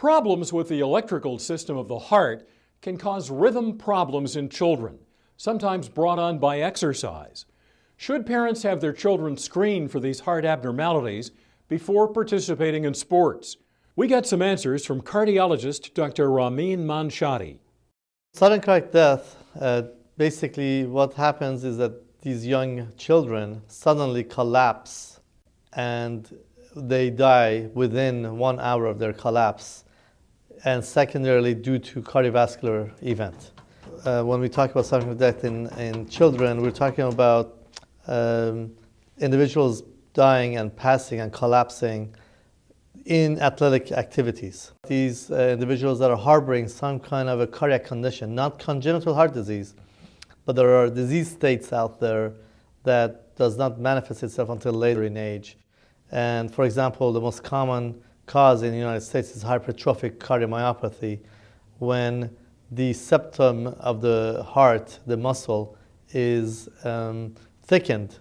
Problems with the electrical system of the heart can cause rhythm problems in children, sometimes brought on by exercise. Should parents have their children screened for these heart abnormalities before participating in sports? We got some answers from cardiologist Dr. Ramin Manshadi. Sudden cardiac death, basically what happens is that these young children suddenly collapse and they die within 1 hour of their collapse, and secondarily due to cardiovascular event. When we talk about sudden cardiac death in children, we're talking about individuals dying and passing and collapsing in athletic activities. These individuals that are harboring some kind of a cardiac condition, not congenital heart disease, but there are disease states out there that does not manifest itself until later in age. And for example, the most common cause in the United States is hypertrophic cardiomyopathy, when the septum of the heart, the muscle, is thickened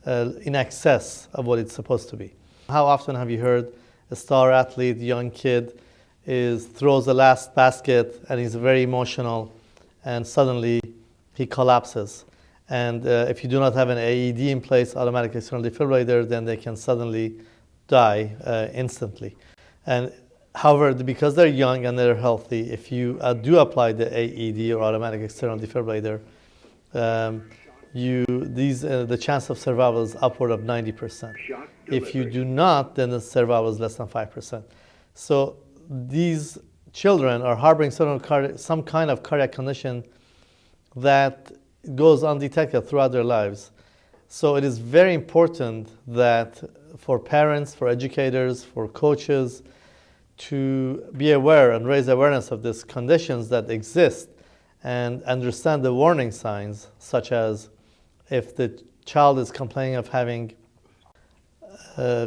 in excess of what it's supposed to be. How often have you heard a star athlete, young kid, throws the last basket and he's very emotional and suddenly he collapses? And if you do not have an AED in place, automatic external defibrillator, then they can suddenly die instantly. And however, because they're young and they're healthy, if you do apply the AED or automatic external defibrillator, the chance of survival is upward of 90%. If you do not, then the survival is less than 5%. So these children are harboring some kind of cardiac condition that goes undetected throughout their lives. So it is very important that for parents, for educators, for coaches, to be aware and raise awareness of these conditions that exist and understand the warning signs, such as if the child is complaining of having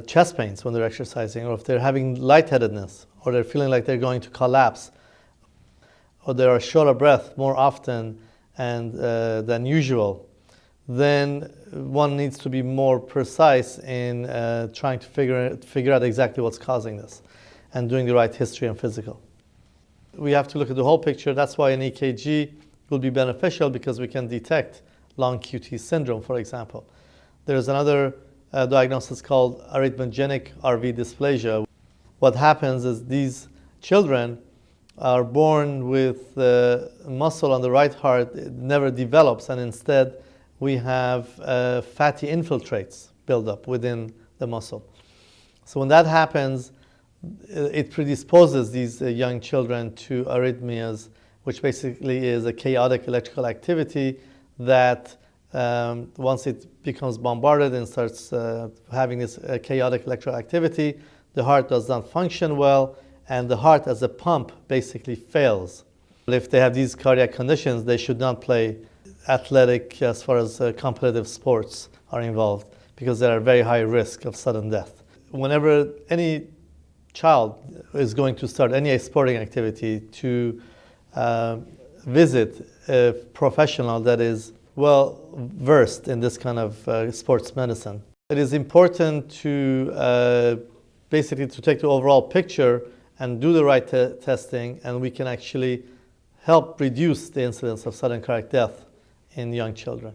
chest pains when they're exercising, or if they're having lightheadedness, or they're feeling like they're going to collapse, or they are short of breath more often than usual, then one needs to be more precise in trying to figure out exactly what's causing this and doing the right history and physical. We have to look at the whole picture. That's why an EKG will be beneficial, because we can detect long QT syndrome, for example. There's another diagnosis called arrhythmogenic RV dysplasia. What happens is these children are born with the muscle on the right heart. It never develops, and instead we have fatty infiltrates build up within the muscle. So when that happens, it predisposes these young children to arrhythmias, which basically is a chaotic electrical activity that once it becomes bombarded and starts having this chaotic electrical activity, the heart does not function well, and the heart as a pump basically fails. If they have these cardiac conditions, they should not play athletic as far as competitive sports are involved, because they are very high risk of sudden death. Whenever any child is going to start any sporting activity, to visit a professional that is well versed in this kind of sports medicine. It is important to basically to take the overall picture and do the right testing, and we can actually help reduce the incidence of sudden cardiac death in young children.